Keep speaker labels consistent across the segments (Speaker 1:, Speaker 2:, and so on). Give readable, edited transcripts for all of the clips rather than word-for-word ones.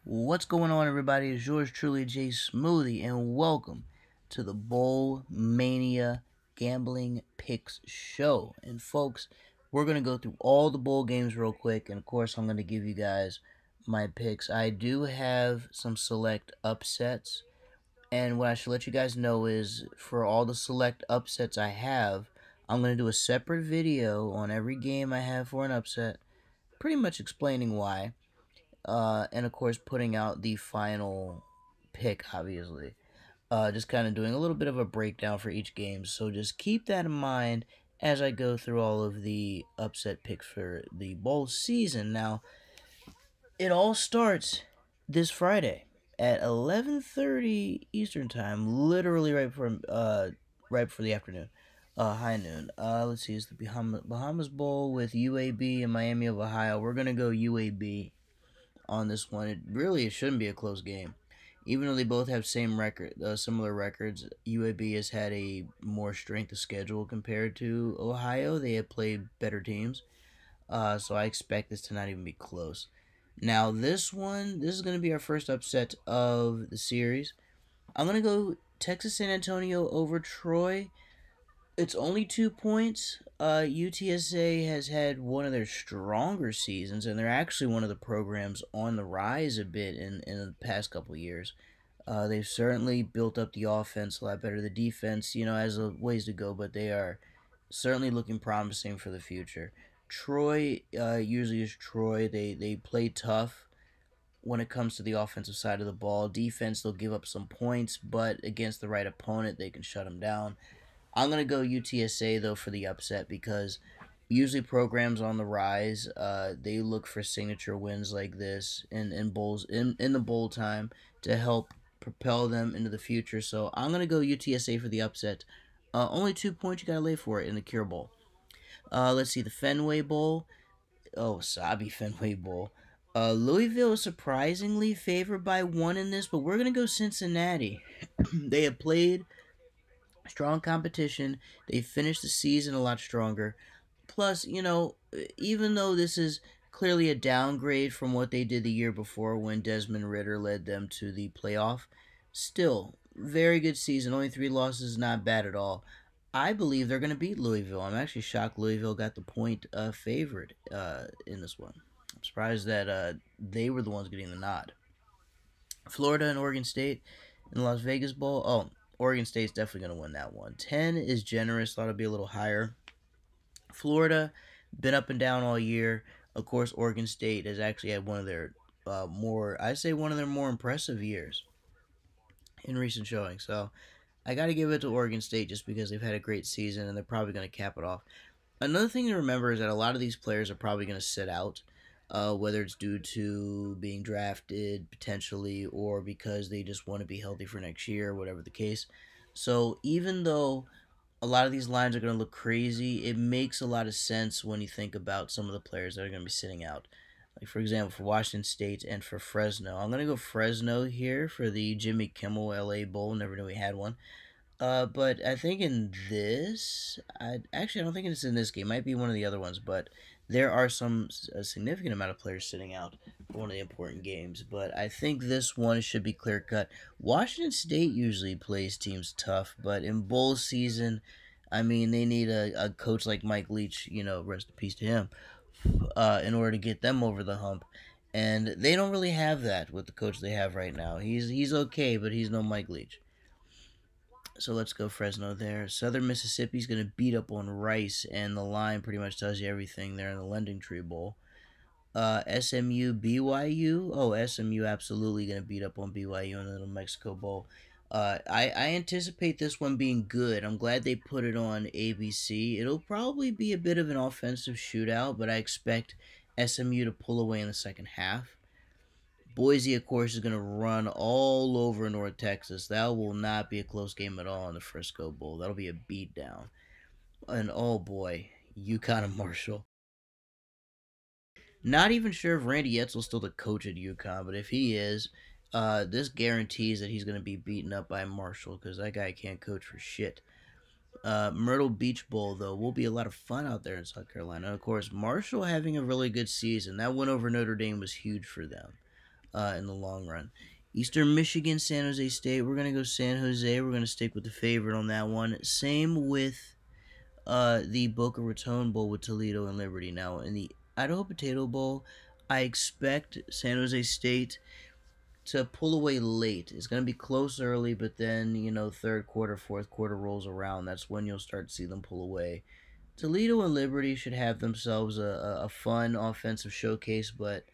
Speaker 1: What's going on, everybody? It's yours truly, Jay Smoothie, and welcome to the Bowl Mania Gambling Picks Show. And folks, we're going to go through all the bowl games real quick, and of course, I'm going to give you guys my picks. I do have some select upsets, and what I should let you guys know is for all the select upsets I have, I'm going to do a separate video on every game I have for an upset, pretty much explaining why and of course putting out the final pick, obviously. Just kind of doing a little bit of a breakdown for each game. So just keep that in mind as I go through all of the upset picks for the bowl season. Now, it all starts this Friday at 11:30 Eastern Time, literally right before the afternoon, high noon. Let's see, it's the Bahamas Bowl with UAB and Miami of Ohio. We're gonna go UAB on this one. It shouldn't be a close game, even though they both have similar records. UAB has had a more strength of schedule compared to Ohio. They have played better teams, so I expect this to not even be close. Now this is going to be our first upset of the series. I'm going to go Texas San Antonio over Troy. It's only 2 points. UTSA has had one of their stronger seasons, and they're actually one of the programs on the rise a bit in the past couple of years. They've certainly built up the offense a lot better. The defense, has a ways to go, but they are certainly looking promising for the future. Troy usually is Troy. They play tough when it comes to the offensive side of the ball. Defense, they'll give up some points, but against the right opponent, they can shut them down. I'm going to go UTSA, though, for the upset because usually programs on the rise, they look for signature wins like this in bowls in the bowl time to help propel them into the future. So I'm going to go UTSA for the upset. Only 2 points you got to lay for it in the Cure Bowl. Let's see, the Fenway Bowl. Oh, Sabi Fenway Bowl. Louisville is surprisingly favored by 1 in this, but we're going to go Cincinnati. They have played strong competition. They finished the season a lot stronger. Plus, even though this is clearly a downgrade from what they did the year before when Desmond Ritter led them to the playoff, still, very good season. Only 3 losses, not bad at all. I believe they're going to beat Louisville. I'm actually shocked Louisville got the point favored in this one. I'm surprised that they were the ones getting the nod. Florida and Oregon State in the Las Vegas Bowl. Oh, Oregon State's definitely going to win that one. 10 is generous. Thought it'd be a little higher. Florida, been up and down all year. Of course, Oregon State has actually had one of their more impressive years in recent showing. So I got to give it to Oregon State just because they've had a great season and they're probably going to cap it off. Another thing to remember is that a lot of these players are probably going to sit out, whether it's due to being drafted potentially or because they just want to be healthy for next year, whatever the case. So even though a lot of these lines are going to look crazy, it makes a lot of sense when you think about some of the players that are going to be sitting out. Like, for example, for Washington State and for Fresno. I'm going to go Fresno here for the Jimmy Kimmel LA Bowl. Never knew we had one. But I think in this, I don't think it's in this game. It might be one of the other ones, but there are a significant amount of players sitting out for one of the important games. But I think this one should be clear cut. Washington State usually plays teams tough, but in bowl season, I mean, they need a coach like Mike Leach. Rest in peace to him, in order to get them over the hump. And they don't really have that with the coach they have right now. He's okay, but he's no Mike Leach. So let's go Fresno there. Southern Mississippi's going to beat up on Rice, and the line pretty much tells you everything there in the Lending Tree Bowl. SMU BYU. Oh, SMU absolutely going to beat up on BYU in the New Mexico Bowl. I anticipate this one being good. I'm glad they put it on ABC. It'll probably be a bit of an offensive shootout, but I expect SMU to pull away in the second half. Boise, of course, is going to run all over North Texas. That will not be a close game at all in the Frisco Bowl. That'll be a beatdown. And oh boy, UConn and Marshall. Not even sure if Randy Etzel's still the coach at UConn, but if he is, this guarantees that he's going to be beaten up by Marshall because that guy can't coach for shit. Myrtle Beach Bowl, though, will be a lot of fun out there in South Carolina. Of course, Marshall having a really good season. That win over Notre Dame was huge for them. in the long run. Eastern Michigan, San Jose State. We're gonna go San Jose. We're gonna stick with the favorite on that one. Same with the Boca Raton Bowl with Toledo and Liberty. Now in the Idaho Potato Bowl, I expect San Jose State to pull away late. It's going to be close early, but then, third quarter, fourth quarter rolls around. That's when you'll start to see them pull away. Toledo and Liberty should have themselves a fun offensive showcase, but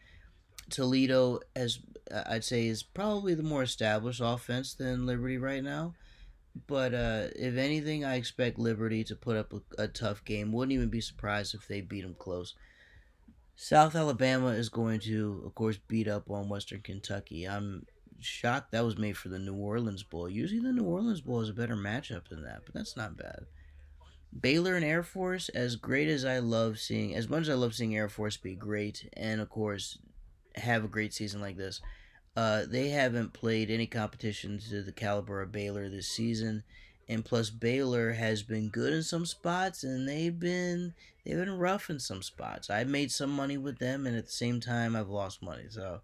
Speaker 1: Toledo, as I'd say, is probably the more established offense than Liberty right now. But if anything, I expect Liberty to put up a tough game. Wouldn't even be surprised if they beat them close. South Alabama is going to, of course, beat up on Western Kentucky. I'm shocked that was made for the New Orleans Bowl. Usually the New Orleans Bowl is a better matchup than that, but that's not bad. Baylor and Air Force, as great as I love seeing, as much as I love seeing Air Force be great and, of course, have a great season like this, they haven't played any competition to the caliber of Baylor this season, and plus Baylor has been good in some spots, and they've been rough in some spots. I've made some money with them, and at the same time, I've lost money. So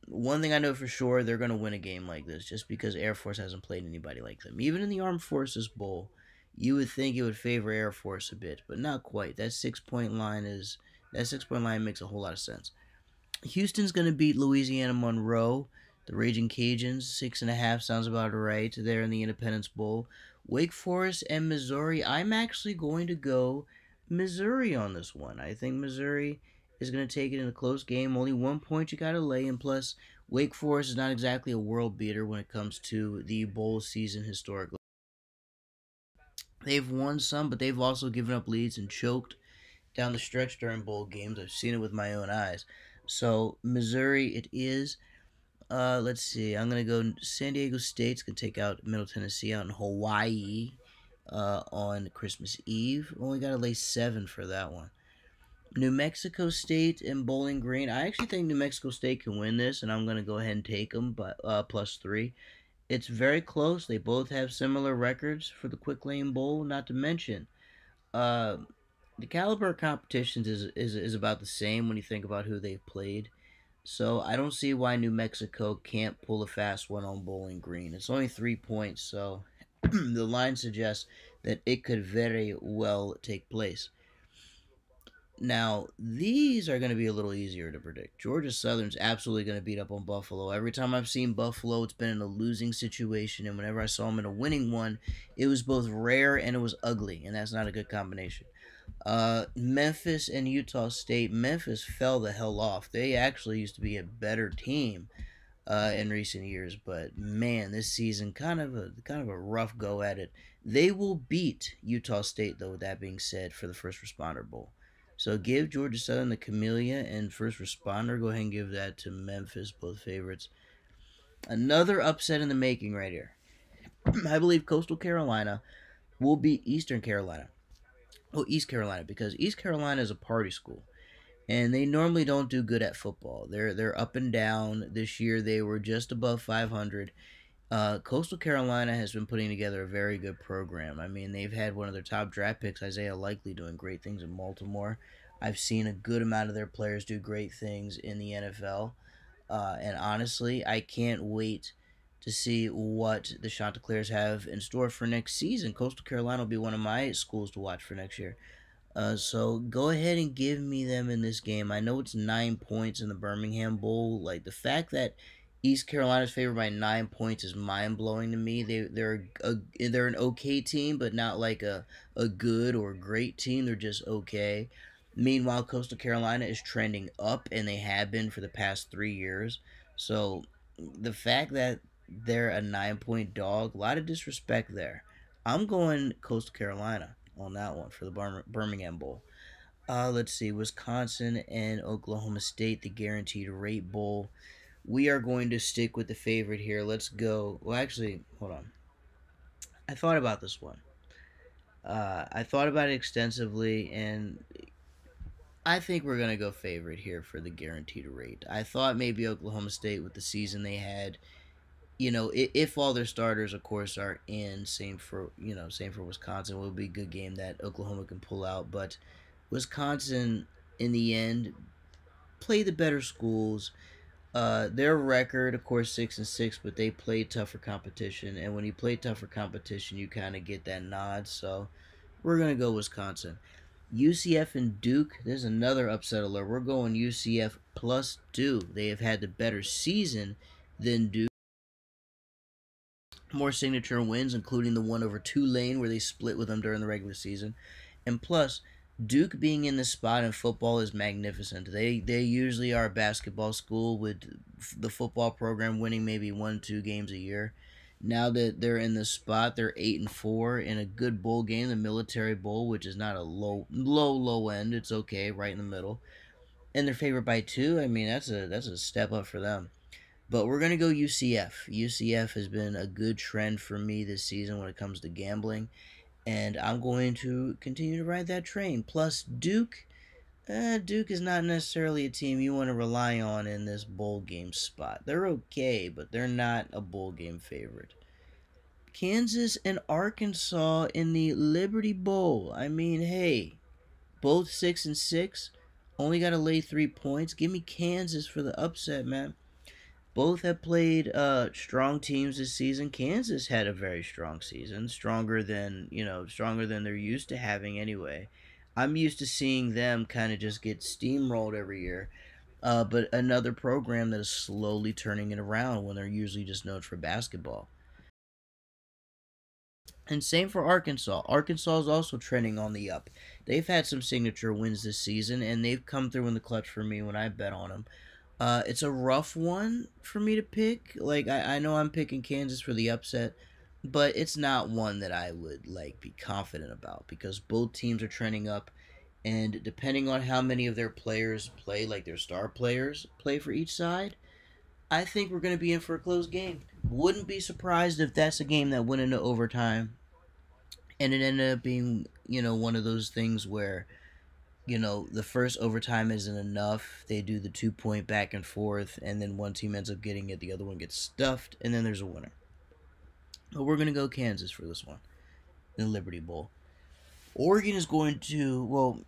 Speaker 1: one thing I know for sure, they're going to win a game like this, just because Air Force hasn't played anybody like them. Even in the Armed Forces Bowl, you would think it would favor Air Force a bit, but not quite. That 6 point line makes a whole lot of sense. Houston's going to beat Louisiana Monroe. The Raging Cajuns, 6.5 sounds about right there in the Independence Bowl. Wake Forest and Missouri. I'm actually going to go Missouri on this one. I think Missouri is going to take it in a close game. Only 1 point you got to lay, and plus, Wake Forest is not exactly a world beater when it comes to the bowl season historically. They've won some, but they've also given up leads and choked down the stretch during bowl games. I've seen it with my own eyes. So Missouri, it is. Let's see. I'm gonna go. San Diego State's gonna take out Middle Tennessee out in Hawaii on Christmas Eve. Only gotta lay 7 for that one. New Mexico State and Bowling Green. I actually think New Mexico State can win this, and I'm gonna go ahead and take them, but +3. It's very close. They both have similar records for the Quick Lane Bowl. Not to mention, uh, the caliber of competitions is about the same when you think about who they've played. So I don't see why New Mexico can't pull a fast one on Bowling Green. It's only 3 points, so the line suggests that it could very well take place. Now, these are going to be a little easier to predict. Georgia Southern's absolutely going to beat up on Buffalo. Every time I've seen Buffalo, it's been in a losing situation, and whenever I saw them in a winning one, it was both rare and it was ugly, and that's not a good combination. Memphis and Utah State. Memphis fell the hell off. They actually used to be a better team in recent years, but man, this season kind of a rough go at it. They will beat Utah State though. With that being said, for the First Responder Bowl, so give Georgia Southern the Camellia and First Responder. Go ahead and give that to Memphis, both favorites. Another upset in the making right here. I believe Coastal Carolina will beat Eastern Carolina. Well, East Carolina, because East Carolina is a party school, and they normally don't do good at football. They're up and down. This year they were just above 500. Coastal Carolina has been putting together a very good program. I mean, they've had one of their top draft picks, Isaiah Likely, doing great things in Baltimore. I've seen a good amount of their players do great things in the NFL. And honestly, I can't wait to see what the Chanticleers have in store for next season. Coastal Carolina will be one of my schools to watch for next year. So go ahead and give me them in this game. I know it's 9 points in the Birmingham Bowl. Like the fact that East Carolina's favored by 9 points is mind blowing to me. They're an okay team, but not like a good or great team. They're just okay. Meanwhile, Coastal Carolina is trending up, and they have been for the past 3 years. So the fact that they're a 9 point dog, a lot of disrespect there. I'm going Coastal Carolina on that one for the Birmingham Bowl. Let's see, Wisconsin and Oklahoma State, the Guaranteed Rate Bowl. We are going to stick with the favorite here. Let's go. Well, actually, hold on. I thought about this one. I thought about it extensively, and I think we're going to go favorite here for the Guaranteed Rate. I thought maybe Oklahoma State, with the season they had, if all their starters, of course, are in, same for Wisconsin, it will be a good game that Oklahoma can pull out. But Wisconsin, in the end, play the better schools. Their record, of course, 6-6, but they played tougher competition, and when you play tougher competition, you kind of get that nod. So we're gonna go Wisconsin. UCF and Duke. There's another upset alert. We're going UCF plus 2. They have had the better season than Duke. More signature wins, including the one over Tulane where they split with them during the regular season. And plus, Duke being in this spot in football is magnificent. They usually are a basketball school with the football program winning maybe 1-2 games a year. Now that they're in this spot, they're 8-4 in a good bowl game, the Military Bowl, which is not a low end. It's okay, right in the middle. And they're favored by 2. I mean, that's a step up for them. But we're gonna go UCF. UCF has been a good trend for me this season when it comes to gambling, and I'm going to continue to ride that train. Plus, Duke. Duke is not necessarily a team you want to rely on in this bowl game spot. They're okay, but they're not a bowl game favorite. Kansas and Arkansas in the Liberty Bowl. I mean, hey, both 6-6. Only got to lay 3 points. Give me Kansas for the upset, man. Both have played strong teams this season. Kansas had a very strong season, stronger than they're used to having anyway. I'm used to seeing them kind of just get steamrolled every year. But another program that is slowly turning it around when they're usually just known for basketball. And same for Arkansas. Arkansas is also trending on the up. They've had some signature wins this season, and they've come through in the clutch for me when I bet on them. It's a rough one for me to pick. Like I know I'm picking Kansas for the upset, but it's not one that I would like be confident about because both teams are trending up, and depending on how many of their players play, like their star players play for each side, I think we're going to be in for a close game. Wouldn't be surprised if that's a game that went into overtime, and it ended up being one of those things where the first overtime isn't enough. They do the 2 point back and forth, and then one team ends up getting it, the other one gets stuffed, and then there's a winner. But we're going to go Kansas for this one, in the Liberty Bowl. Oregon is going to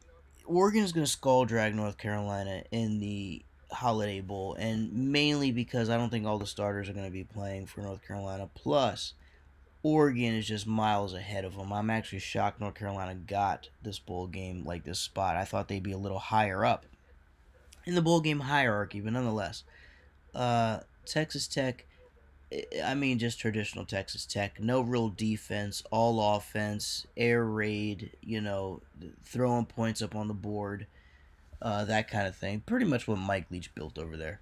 Speaker 1: skull drag North Carolina in the Holiday Bowl, and mainly because I don't think all the starters are going to be playing for North Carolina. Plus, Oregon is just miles ahead of them. I'm actually shocked North Carolina got this bowl game, like this spot. I thought they'd be a little higher up in the bowl game hierarchy, but nonetheless. Texas Tech, I mean, just traditional Texas Tech. No real defense, all offense, air raid, throwing points up on the board, that kind of thing. Pretty much what Mike Leach built over there.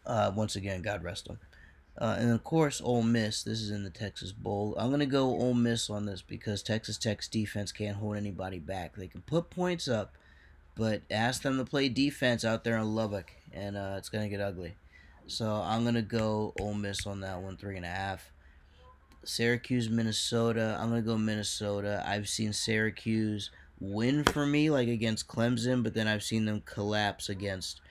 Speaker 1: Once again, God rest him. And of course, Ole Miss. This is in the Texas Bowl. I'm going to go Ole Miss on this because Texas Tech's defense can't hold anybody back. They can put points up, but ask them to play defense out there in Lubbock, and it's going to get ugly. So I'm going to go Ole Miss on that one, 3.5. Syracuse, Minnesota. I'm going to go Minnesota. I've seen Syracuse win for me, like against Clemson, but then I've seen them collapse against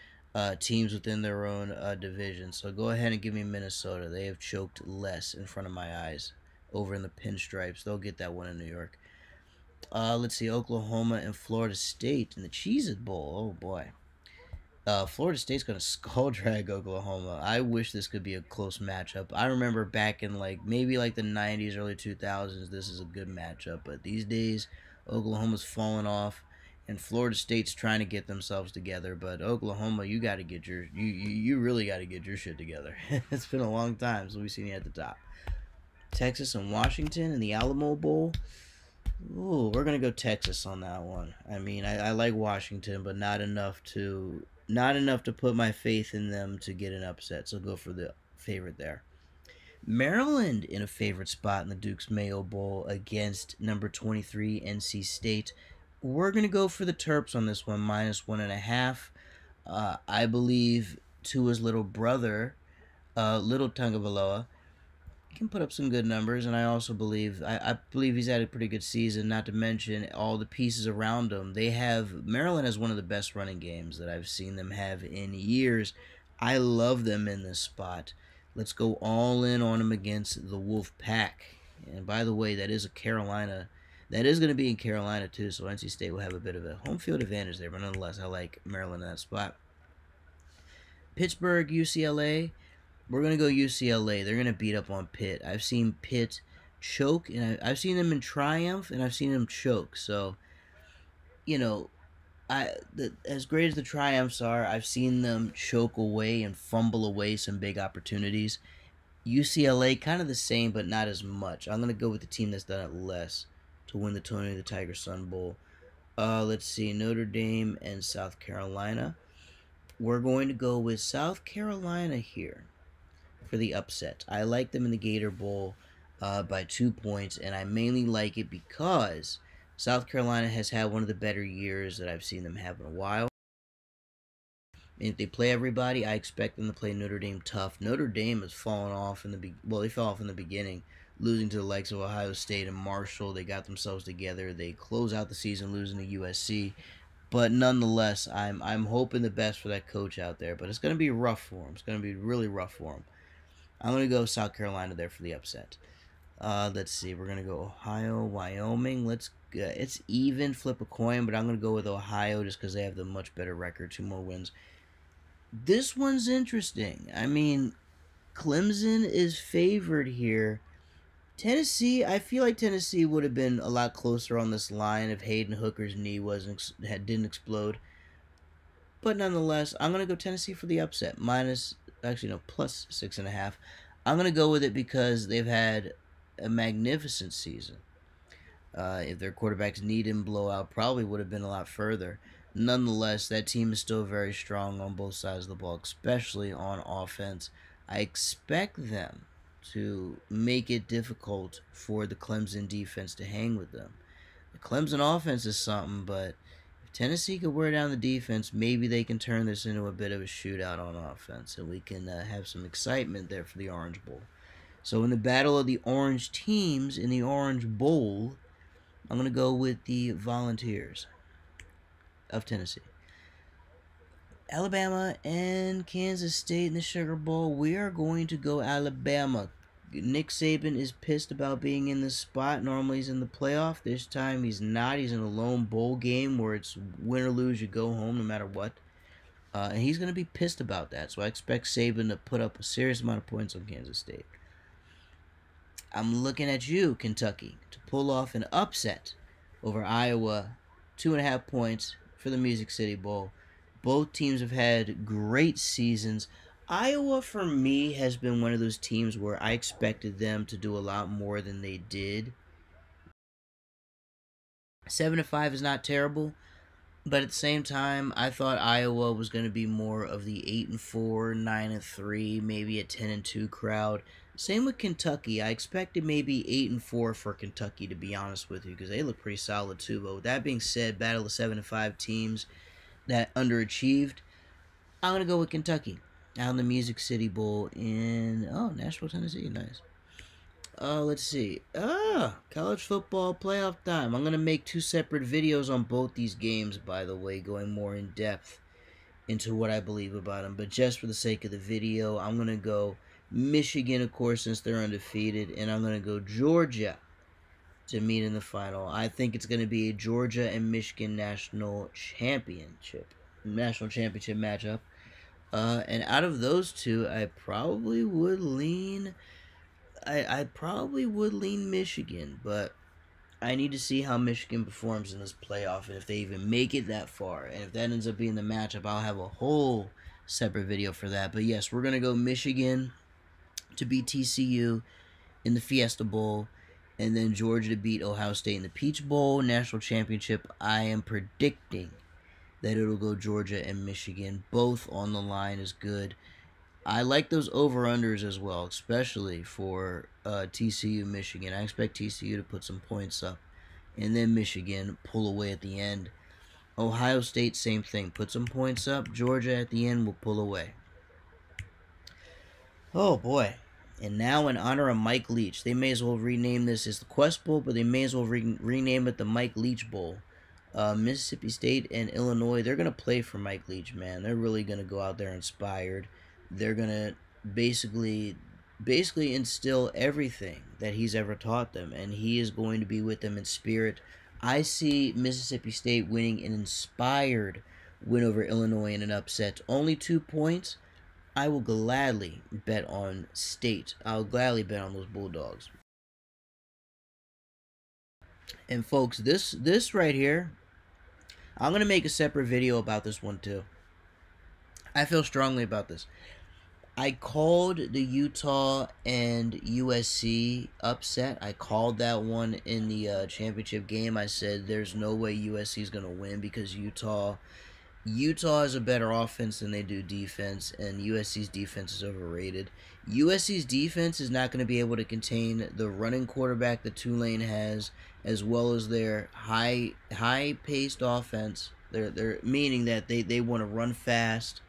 Speaker 1: teams within their own division. So go ahead and give me Minnesota. They have choked less in front of my eyes over in the pinstripes. They'll get that one in New York. Let's see, Oklahoma and Florida State in the Cheez-It Bowl. Oh, boy. Florida State's going to skull drag Oklahoma. I wish this could be a close matchup. I remember back in maybe the 90s, early 2000s, this is a good matchup. But these days, Oklahoma's fallen off, and Florida State's trying to get themselves together. But Oklahoma, you got to get you really got to get your shit together. It's been a long time since we've seen you at the top. Texas and Washington in the Alamo Bowl. Ooh, we're gonna go Texas on that one. I mean, I like Washington, but not enough to put my faith in them to get an upset. So go for the favorite there. Maryland in a favorite spot in the Duke's Mayo Bowl against number 23 NC State. We're gonna go for the Terps on this one, -1.5. I believe Tua's little brother, Little Tagovailoa, can put up some good numbers, and I also believe I believe he's had a pretty good season. Not to mention all the pieces around him. Maryland has one of the best running games that I've seen them have in years. I love them in this spot. Let's go all in on them against the Wolf Pack. And by the way, that is going to be in Carolina too, so NC State will have a bit of a home field advantage there. But nonetheless, I like Maryland in that spot. Pittsburgh, UCLA. We're going to go UCLA. They're going to beat up on Pitt. I've seen Pitt choke, and I've seen them in triumph, and I've seen them choke. So, you know, as great as the triumphs are, I've seen them choke away and fumble away some big opportunities. UCLA, kind of the same, but not as much. I'm going to go with the team that's done it less to win the Tony the Tiger Sun Bowl. Let's see, Notre Dame and South Carolina. We're going to go with South Carolina here for the upset. I like them in the Gator Bowl by 2 points, and I mainly like it because South Carolina has had one of the better years that I've seen them have in a while. And if they play everybody, I expect them to play Notre Dame tough. Notre Dame has fallen off in the they fell off in the beginning, losing to the likes of Ohio State and Marshall. They got themselves together. They close out the season losing to USC. But nonetheless, I'm hoping the best for that coach out there. But it's going to be rough for him. It's going to be really rough for him. I'm going to go South Carolina there for the upset. Let's see. We're going to go Ohio, Wyoming. It's even, flip a coin, but I'm going to go with Ohio just because they have the much better record, 2 more wins. This one's interesting. I mean, Clemson is favored here. Tennessee, I feel like Tennessee would have been a lot closer on this line if Hayden Hooker's knee didn't explode. But nonetheless, I'm going to go Tennessee for the upset. Plus 6.5. I'm going to go with it because they've had a magnificent season. If their quarterback's knee didn't blow out, probably would have been a lot further. Nonetheless, that team is still very strong on both sides of the ball, especially on offense. I expect them to make it difficult for the Clemson defense to hang with them. The Clemson offense is something, but if Tennessee could wear down the defense, maybe they can turn this into a bit of a shootout on offense, and we can have some excitement there for the Orange Bowl. So in the battle of the orange teams in the Orange Bowl, I'm going to go with the Volunteers of Tennessee. Alabama and Kansas State in the Sugar Bowl. We are going to go Alabama. Nick Saban is pissed about being in this spot. Normally he's in the playoff. This time he's not. He's in a lone bowl game where it's win or lose, you go home no matter what. And he's going to be pissed about that. So I expect Saban to put up a serious amount of points on Kansas State. I'm looking at you, Kentucky, to pull off an upset over Iowa. 2.5 points for the Music City Bowl. Both teams have had great seasons. Iowa, for me, has been one of those teams where I expected them to do a lot more than they did. 7-5 is not terrible, but at the same time, I thought Iowa was going to be more of the 8-4, 9-3, maybe a 10-2 crowd. Same with Kentucky. I expected maybe 8-4 for Kentucky, to be honest with you, because they look pretty solid too. But with that being said, battle of 7-5 teams that underachieved, I'm going to go with Kentucky out in the Music City Bowl in, Nashville, Tennessee. Nice. Let's see. College football playoff time. I'm going to make 2 separate videos on both these games, by the way, going more in depth into what I believe about them. But just for the sake of the video, I'm going to go Michigan, of course, since they're undefeated, and I'm going to go Georgia to meet in the final. I think it's going to be a Georgia and Michigan national championship matchup. And out of those two, I probably would lean Michigan, but I need to see how Michigan performs in this playoff and if they even make it that far. And if that ends up being the matchup, I'll have a whole separate video for that. But yes, we're going to go Michigan to beat TCU in the Fiesta Bowl, and then Georgia to beat Ohio State in the Peach Bowl national championship. I am predicting that it'll go Georgia and Michigan. Both on the line is good. I like those over-unders as well, especially for TCU Michigan. I expect TCU to put some points up, and then Michigan pull away at the end. Ohio State, same thing. Put some points up. Georgia at the end will pull away. Oh, boy. And now, in honor of Mike Leach, they may as well rename this as the Quest Bowl, but they may as well rename it the Mike Leach Bowl. Mississippi State and Illinois, they're going to play for Mike Leach, man. They're really going to go out there inspired. They're going to basically instill everything that he's ever taught them, and he is going to be with them in spirit. I see Mississippi State winning an inspired win over Illinois in an upset. Only 2 points, I will gladly bet on State. I'll gladly bet on those Bulldogs. And folks, this right here, I'm gonna make a separate video about this one too. I feel strongly about this. I called the Utah and USC upset. I called that one in the championship game. I said there's no way USC is going to win because Utah has a better offense than they do defense, and USC's defense is overrated. USC's defense is not going to be able to contain the running quarterback that Tulane has, as well as their high paced offense. They're meaning that they want to run fast.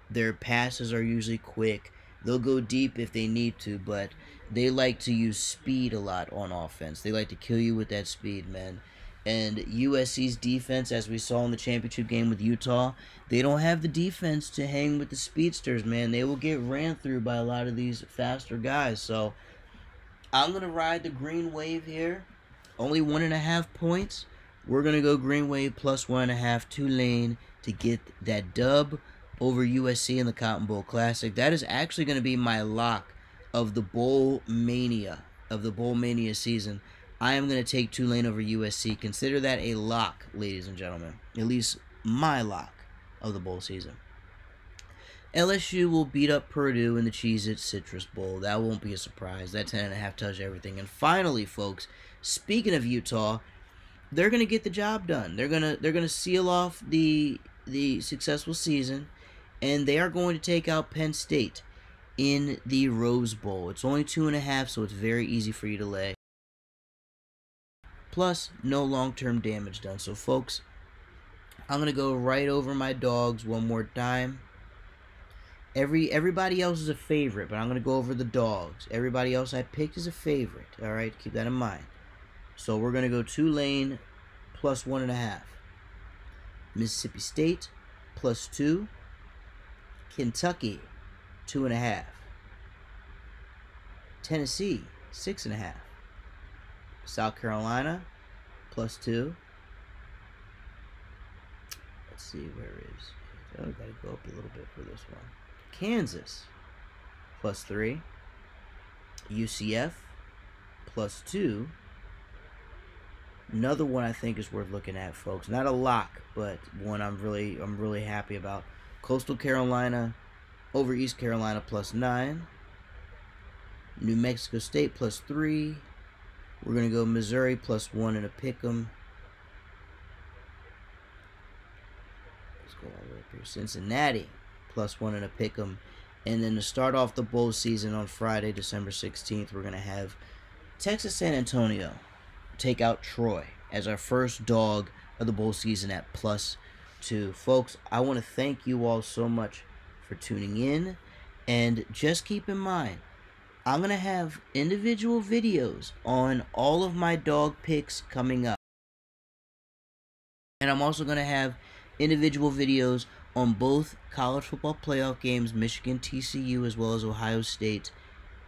Speaker 1: Their passes are usually quick. They'll go deep if they need to, but they like to use speed a lot on offense. They like to kill you with that speed, man. And USC's defense, as we saw in the championship game with Utah, they don't have the defense to hang with the speedsters, man. They will get ran through by a lot of these faster guys. So I'm going to ride the green wave here. Only 1.5 points. We're going to go green wave plus 1.5 Tulane to get that dub over USC in the Cotton Bowl Classic. That is actually going to be my lock of the Bowl Mania, season. I am going to take Tulane over USC. Consider that a lock, ladies and gentlemen. At least my lock of the bowl season. LSU will beat up Purdue in the Cheez-It Citrus Bowl. That won't be a surprise. That 10.5 tells you everything. And finally, folks, speaking of Utah, they're going to get the job done. They're gonna seal off the successful season, and they are going to take out Penn State in the Rose Bowl. It's only 2.5, so it's very easy for you to lay. Plus, no long-term damage done. So, folks, I'm going to go right over my dogs one more time. Everybody else is a favorite, but I'm going to go over the dogs. Everybody else I picked is a favorite. All right, keep that in mind. So, we're going to go Tulane plus 1.5. Mississippi State plus 2. Kentucky 2.5. Tennessee 6.5. South Carolina plus 2. Let's see, where is it? Oh, gotta go up a little bit for this one. Kansas plus 3. UCF plus 2. Another one I think is worth looking at, folks. Not a lock, but one I'm really happy about. Coastal Carolina over East Carolina plus 9. New Mexico State plus 3. We're going to go Missouri plus 1 in a pick'em. Let's go all the way up here. Cincinnati plus 1 in a pick'em. And then to start off the bowl season on Friday, December 16th, we're going to have Texas San Antonio take out Troy as our first dog of the bowl season at plus 2. Folks, I want to thank you all so much for tuning in. And just keep in mind, I'm going to have individual videos on all of my dog picks coming up. And I'm also going to have individual videos on both college football playoff games, Michigan, TCU, as well as Ohio State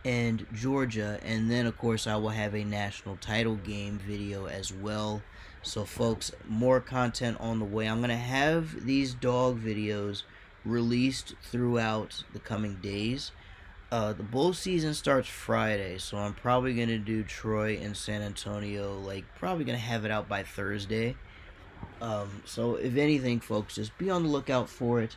Speaker 1: and Georgia. And then, of course, I will have a national title game video as well. So, folks, more content on the way. I'm going to have these dog videos released throughout the coming days. The bowl season starts Friday, so I'm probably going to do Troy and San Antonio, probably going to have it out by Thursday. So if anything, folks, just be on the lookout for it.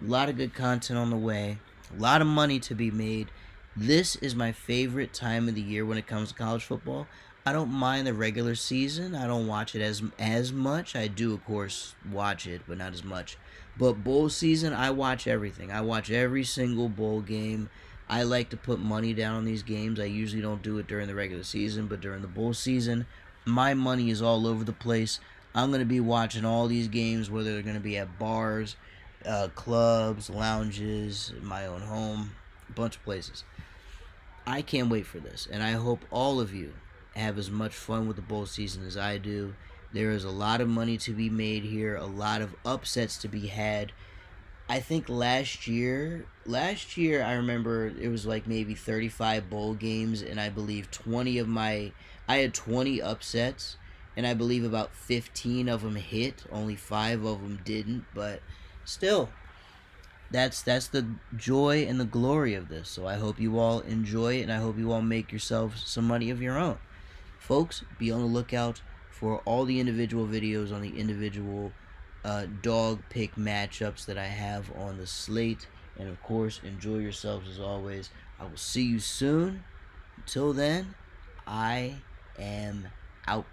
Speaker 1: A lot of good content on the way. A lot of money to be made. This is my favorite time of the year when it comes to college football. I don't mind the regular season. I don't watch it as much. I do, of course, watch it, but not as much. But bowl season, I watch everything. I watch every single bowl game. I like to put money down on these games. I usually don't do it during the regular season, but during the bowl season, my money is all over the place. I'm going to be watching all these games, whether they're going to be at bars, clubs, lounges, my own home, a bunch of places. I can't wait for this, and I hope all of you have as much fun with the bowl season as I do. There is a lot of money to be made here, a lot of upsets to be had. I think last year I remember it was maybe 35 bowl games, and I believe I had 20 upsets, and I believe about 15 of them hit. Only 5 of them didn't, but still, that's the joy and the glory of this. So I hope you all enjoy it, and I hope you all make yourselves some money of your own. Folks, be on the lookout for all the individual videos on the individual dog pick matchups that I have on the slate. And of course, enjoy yourselves as always. I will see you soon. Until then, I am out.